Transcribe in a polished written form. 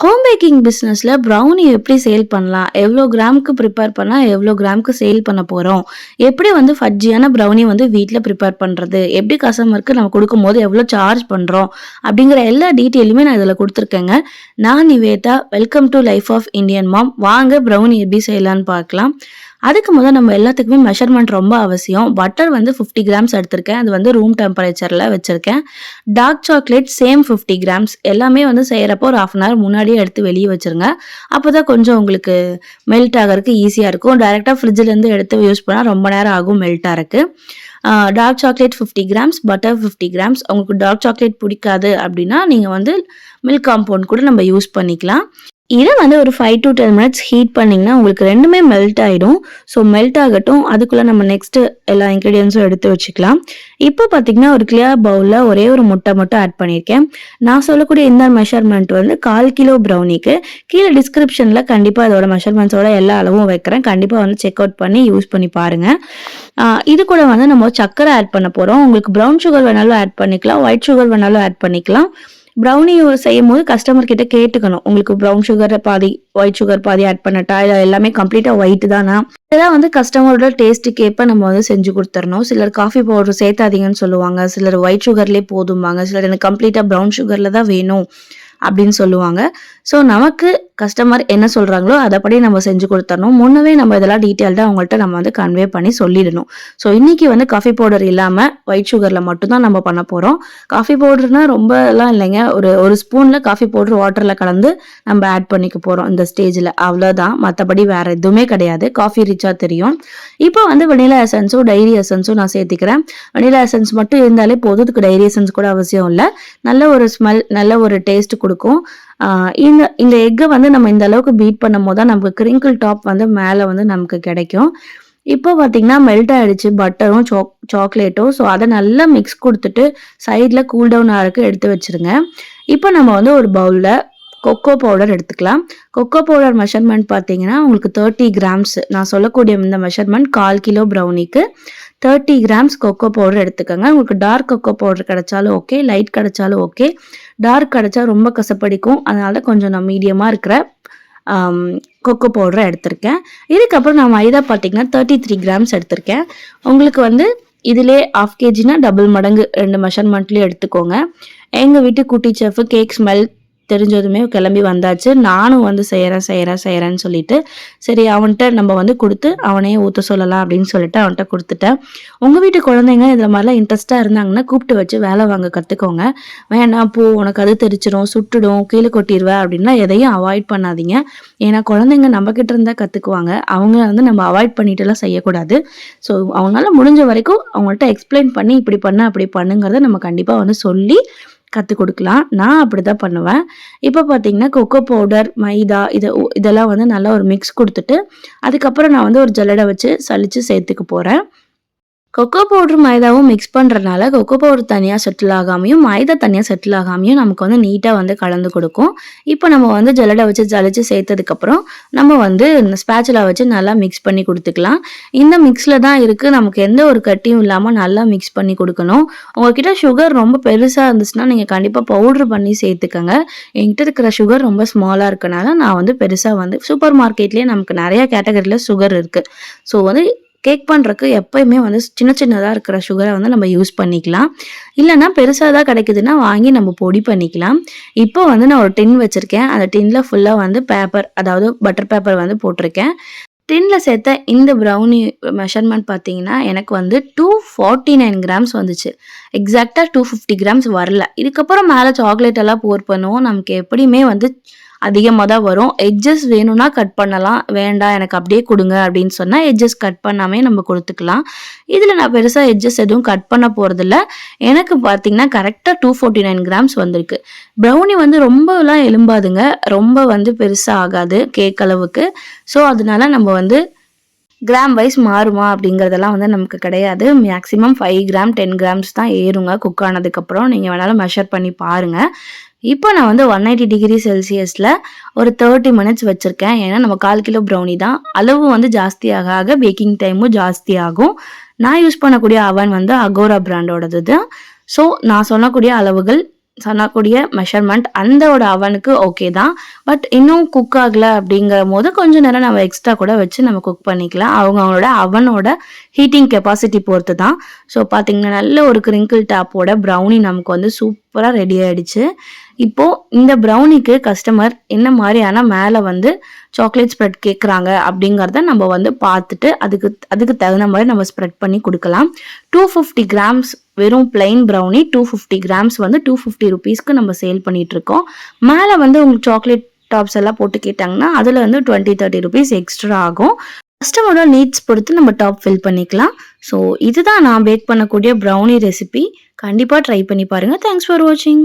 Home packing பிஸ்னஸில் brownie எப்படி sale பண்ணலாம், எவ்வளோ கிராமுக்கு ப்ரிப்பேர் பண்ணால் எவ்வளோ கிராமுக்கு சேல் பண்ண போகிறோம், எப்படி வந்து ஃபட்ஜியான ப்ரௌனி வந்து வீட்டில் ப்ரிப்பேர் பண்ணுறது, எப்படி கஸ்டமருக்கு நம்ம கொடுக்கும்போது எவ்வளோ சார்ஜ் பண்ணுறோம் அப்படிங்கிற எல்லா டீட்டெயிலுமே நான் இதில் கொடுத்துருக்கேங்க. நான் Nivetha. Welcome to life of Indian mom. வாங்க ப்ரௌனி எப்படி செய்யலான்னு பார்க்கலாம். அதுக்கு முதல் நம்ம எல்லாத்துக்குமே மெஷர்மெண்ட் ரொம்ப அவசியம். பட்டர் வந்து 50 கிராம்ஸ் எடுத்திருக்கேன். அது வந்து ரூம் டெம்பரேச்சரில் வச்சுருக்கேன். Dark chocolate same 50 grams. எல்லாமே வந்து செய்கிறப்போ ஒரு 1/2 அன் முன்னாடியே எடுத்து வெளியே வச்சுருங்க. அப்போ தான் கொஞ்சம் உங்களுக்கு மெல்ட் ஆகிறதுக்கு ஈஸியாக இருக்கும். டைரெக்டாக ஃப்ரிட்ஜிலேருந்து எடுத்து யூஸ் பண்ணால் ரொம்ப நேரம் ஆகும் மெல்ட் ஆகிறதுக்கு. Dark chocolate 50 grams, butter 50 grams. உங்களுக்கு டார்க் சாக்லேட் பிடிக்காது அப்படின்னா நீங்கள் வந்து மில்க் காம்பவுண்ட் கூட நம்ம யூஸ் பண்ணிக்கலாம். இதை வந்து ஒரு 5 to 10 மினிட்ஸ் ஹீட் பண்ணிங்கன்னா உங்களுக்கு ரெண்டுமே மெல்ட் ஆகிடும். ஸோ மெல்ட் ஆகட்டும். அதுக்குள்ளே நம்ம நெக்ஸ்ட்டு எல்லா இன்க்ரீடியன்ஸும் எடுத்து வச்சுக்கலாம். இப்போ பார்த்தீங்கன்னா ஒரு கிளியர் பவுலில் ஒரே ஒரு முட்டை மட்டும் ஆட் பண்ணியிருக்கேன். நான் சொல்லக்கூடிய இந்த மெஷர்மெண்ட் வந்து 1/4 கிலோ ப்ரௌனிக்கு. கீழே டிஸ்கிரிப்ஷனில் கண்டிப்பாக அதோட மெஷர்மெண்ட்ஸோட எல்லா அளவும் வைக்கிறேன். கண்டிப்பாக வந்து செக் அவுட் பண்ணி யூஸ் பண்ணி பாருங்கள். இது கூட வந்து நம்ம சர்க்கரை ஆட் பண்ண போகிறோம். உங்களுக்கு ப்ரௌன் சுகர் வேணாலும் ஆட் பண்ணிக்கலாம், ஒயிட் சுகர் வேணாலும் ஆட் பண்ணிக்கலாம். ப்ரௌனி செய்யும் போது கஸ்டமர் கிட்ட கேட்டுக்கணும், உங்களுக்கு ப்ரௌன் சுகர் பாதி ஒயிட் சுகர் பாதி ஆட் பண்ணட்டா, இல்லை எல்லாமே கம்ப்ளீட்டா ஒயிட் தானா. இதெல்லாம் வந்து கஸ்டமரோட டேஸ்ட்டுக்கு ஏற்ப நம்ம வந்து செஞ்சு கொடுத்துடணும். சிலர் காஃபி பவுடர் சேர்த்தாதீங்கன்னு சொல்லுவாங்க, சிலர் ஒயிட் சுகர்லேயே போதும்பாங்க, சிலர் எனக்கு கம்ப்ளீட்டா ப்ரௌன் சுகர்ல தான் வேணும் அப்படின்னு சொல்லுவாங்க. ஸோ நமக்கு கஸ்டமர் என்ன சொல்கிறாங்களோ அதைப்படி நம்ம செஞ்சு கொடுத்துடணும். முன்னவே நம்ம இதெல்லாம் டீட்டெயில்டாக அவங்கள்ட்ட நம்ம வந்து கன்வே பண்ணி சொல்லிடணும். ஸோ இன்றைக்கி வந்து காஃபி பவுடர் இல்லாமல் ஒயிட் சுகரில் மட்டும்தான் நம்ம பண்ண போகிறோம். காஃபி பவுடர்னால் ரொம்பலாம் இல்லைங்க, ஒரு ஸ்பூனில் காஃபி பவுடர் வாட்டரில் கலந்து நம்ம ஆட் பண்ணிக்க போகிறோம் இந்த ஸ்டேஜில், அவ்வளோதான். மற்றபடி வேறு எதுவுமே கிடையாது. காஃபி ரிச்சாக தெரியும். இப்போ வந்து வெனிலா எசன்ஸும் டைரி எசன்ஸும் நான் சேர்த்துக்கிறேன். வெனிலா எசன்ஸ் மட்டும் இருந்தாலே போதும், இதுக்கு டைரி எசன்ஸ் கூட அவசியம் இல்லை. நல்ல ஒரு ஸ்மெல், நல்ல ஒரு டேஸ்ட் கொடுக்கும். இந்த எக்கை வந்து நம்ம இந்த அளவுக்கு பீட் பண்ணும் போது தான் நமக்கு கிரிங்கிள் டாப் வந்து மேலே வந்து நமக்கு கிடைக்கும். இப்போ பார்த்தீங்கன்னா மெல்ட் ஆகிடுச்சு பட்டரும் சாக்லேட்டும். ஸோ அதை நல்லா மிக்ஸ் கொடுத்துட்டு சைடில் கூல் டவுன் ஆகிறதுக்கு எடுத்து வச்சுருங்க. இப்போ நம்ம வந்து ஒரு பவுலில் கொக்கோ பவுடர் எடுத்துக்கலாம். கொக்கோ பவுடர் மெஷர்மெண்ட் பார்த்தீங்கன்னா உங்களுக்கு 30 கிராம்ஸ். நான் சொல்லக்கூடிய இந்த மெஷர்மெண்ட் 1/4 கிலோ ப்ரௌனிக்கு 30 கிராம்ஸ் கொக்கோ பவுடர் எடுத்துக்கோங்க. உங்களுக்கு டார்க் கொக்கோ பவுடர் கிடைச்சாலும் ஓகே, லைட் கிடைச்சாலும் ஓகே. டார்க் கிடைச்சா ரொம்ப கசப்படிக்கும், அதனால கொஞ்சம் நான் மீடியமாக இருக்கிற கொக்கோ பவுடரை எடுத்திருக்கேன். இதுக்கப்புறம் நான் மைதா பார்த்தீங்கன்னா 33 கிராம்ஸ் எடுத்திருக்கேன். உங்களுக்கு வந்து இதிலே 1/2 kg டபுள் மடங்கு 2 மெஷர்மெண்ட்லேயும் எடுத்துக்கோங்க. எங்கள் வீட்டு குட்டி செஃப் கேக் ஸ்மெல் தெரிஞ்சதுமே கிளம்பி வந்தாச்சு. நானும் வந்து செய்கிறேன்னு சொல்லிட்டு, சரி அவன்கிட்ட நம்ம வந்து கொடுத்து அவனையே ஊற்ற சொல்லலாம் அப்படின்னு சொல்லிட்டு அவன்கிட்ட கொடுத்துட்டேன். உங்கள் வீட்டு குழந்தைங்க இதில் மாதிரிலாம் இன்ட்ரெஸ்ட்டாக இருந்தாங்கன்னா கூப்பிட்டு வச்சு வேலை வாங்க கற்றுக்கோங்க. வேணாம் போ, உனக்கு அது தெரிச்சிடும், சுட்டுடும், கீழே கொட்டிடுவேன் அப்படின்னா எதையும் அவாய்ட் பண்ணாதீங்க. ஏன்னா குழந்தைங்க நம்மக்கிட்ட இருந்தால் கற்றுக்குவாங்க. அவங்க வந்து நம்ம அவாய்ட் பண்ணிட்டுலாம் செய்யக்கூடாது. ஸோ அவங்களால முடிஞ்ச வரைக்கும் அவங்கள்ட்ட எக்ஸ்பிளைன் பண்ணி இப்படி பண்ண அப்படி பண்ணுங்கிறத நம்ம கண்டிப்பாக வந்து சொல்லி கற்றுக் கொடுக்கலாம். நான் அப்படி தான் பண்ணுவேன். இப்போ பார்த்தீங்கன்னா கொக்கோ பவுடர், மைதா இதெல்லாம் வந்து நல்லா ஒரு மிக்ஸ் கொடுத்துட்டு அதுக்கப்புறம் நான் வந்து ஒரு ஜல்லடை வச்சு சலிச்சு சேர்த்துக்க போகிறேன். கொக்கோ பவுடர் மைதாவும் மிக்ஸ் பண்ணுறதுனால கொக்கோ பவுடர் தனியாக செட்டில் ஆகாமையும் மைதா தனியாக செட்டில் ஆகாமையும் நமக்கு வந்து நீட்டாக வந்து கலந்து கொடுக்கும். இப்போ நம்ம வந்து ஜல்லடை வச்சு ஜலிச்சு சேர்த்ததுக்கப்புறம் நம்ம வந்து ஸ்பேச்சுலா வச்சு நல்லா மிக்ஸ் பண்ணி கொடுத்துக்கலாம். இந்த மிக்ஸில் தான் இருக்குது, நமக்கு எந்த ஒரு கட்டியும் இல்லாமல் நல்லா மிக்ஸ் பண்ணி கொடுக்கணும். உங்ககிட்ட சுகர் ரொம்ப பெருசாக இருந்துச்சுன்னா நீங்கள் கண்டிப்பாக பவுட்ரு பண்ணி சேர்த்துக்கங்க. என்கிட்ட இருக்கிற சுகர் ரொம்ப ஸ்மாலாக இருக்கனால நான் வந்து பெருசாக வந்து சூப்பர் மார்க்கெட்லேயே நமக்கு நிறையா கேட்டகரியில் சுகர் இருக்குது. ஸோ வந்து கேக் பண்ணுறக்கு எப்போயுமே வந்து சின்னதாக இருக்கிற சுகரை வந்து நம்ம யூஸ் பண்ணிக்கலாம். இல்லைனா பெருசாக தான் கிடைக்குதுன்னா வாங்கி நம்ம பொடி பண்ணிக்கலாம். இப்போ வந்து நான் ஒரு டின் வச்சுருக்கேன். அந்த டின்னில் ஃபுல்லாக வந்து பேப்பர், அதாவது பட்டர் பேப்பர் வந்து போட்டிருக்கேன். டின்னில் சேர்த்த இந்த ப்ரௌனி மெஷர்மெண்ட் பார்த்தீங்கன்னா எனக்கு வந்து 249 கிராம்ஸ் வந்துச்சு. எக்ஸாக்டாக 250 கிராம்ஸ் வரல. இதுக்கப்புறம் மேலே சாக்லேட் எல்லாம் போர் பண்ணுவோம், நமக்கு எப்படியுமே வந்து அதிகமாக தான் வரும். எட்ஜஸ் வேணும்னா கட் பண்ணலாம், வேண்டாம் எனக்கு அப்படியே கொடுங்க அப்படின்னு சொன்னால் எட்ஜஸ் கட் பண்ணாமே நம்ம கொடுத்துக்கலாம். இதில் நான் பெருசாக எட்ஜஸ் எதுவும் கட் பண்ண போகிறதில்ல. எனக்கு பார்த்தீங்கன்னா கரெக்டாக 249 கிராம்ஸ் வந்திருக்கு. ப்ரௌனி வந்து ரொம்பலாம் எலும்பாதுங்க, ரொம்ப வந்து பெருசாக ஆகாது கேக் அளவுக்கு. ஸோ அதனால நம்ம வந்து கிராம் வைஸ் மாறுமா அப்படிங்கிறதெல்லாம் வந்து நமக்கு கிடையாது. மேக்ஸிமம் 5 கிராம் 10 கிராம்ஸ் தான் ஏறுங்க குக் ஆனதுக்கப்புறம். நீங்கள் வேணாலும் மெஷர் பண்ணி பாருங்கள். இப்போ நான் வந்து 180 டிகிரி செல்சியஸில் ஒரு 30 மினிட்ஸ் வச்சுருக்கேன். ஏன்னா நம்ம 1/4 கிலோ ப்ரௌனி தான். அளவு வந்து ஜாஸ்தியாக ஆக பேக்கிங் டைமும் ஜாஸ்தி ஆகும். நான் யூஸ் பண்ணக்கூடிய அவன் வந்து அகோரா பிராண்டோடது தான். ஸோ நான் சொல்லக்கூடிய அளவுகள் சொன்னக்கூடிய மெஷர்மெண்ட் அந்தோட அவனுக்கு ஓகே தான். பட் இன்னும் குக் ஆகல அப்படிங்கும்போது கொஞ்ச நேரம் நம்ம எக்ஸ்ட்ரா கூட வச்சு நம்ம குக் பண்ணிக்கலாம். அவங்களோட அவனோட ஹீட்டிங் கெப்பாசிட்டி பொறுத்து தான். ஸோ பார்த்தீங்கன்னா நல்ல ஒரு கிரிங்கிள் டாப்போட ப்ரௌனி நமக்கு வந்து சூப்பராக ரெடி ஆயிடுச்சு. இப்போ இந்த ப்ரௌனிக்கு கஸ்டமர் என்ன மாதிரியான மேலே வந்து சாக்லேட் ஸ்ப்ரெட் கேட்குறாங்க அப்படிங்கிறத நம்ம வந்து பார்த்துட்டு அதுக்கு தகுந்த மாதிரி நம்ம ஸ்ப்ரெட் பண்ணி கொடுக்கலாம். 250 கிராம்ஸ் வெறும் பிளைன் ப்ரௌனி 250 கிராம்ஸ் வந்து 250 ருபீஸ்க்கு நம்ம சேல் பண்ணிட்டு இருக்கோம். மேலே வந்து உங்களுக்கு சாக்லேட் டாப்ஸ் எல்லாம் போட்டு கேட்டாங்கன்னா அதில் வந்து 20-30 ருபீஸ் எக்ஸ்ட்ரா ஆகும். கஸ்டமரோட நீட்ஸ் பொறுத்து நம்ம டாப் ஃபில் பண்ணிக்கலாம். ஸோ இதுதான் நான் பேக் பண்ணக்கூடிய ப்ரௌனி ரெசிபி. கண்டிப்பாக ட்ரை பண்ணி பாருங்கள். தேங்க்ஸ் ஃபார் வாட்சிங்.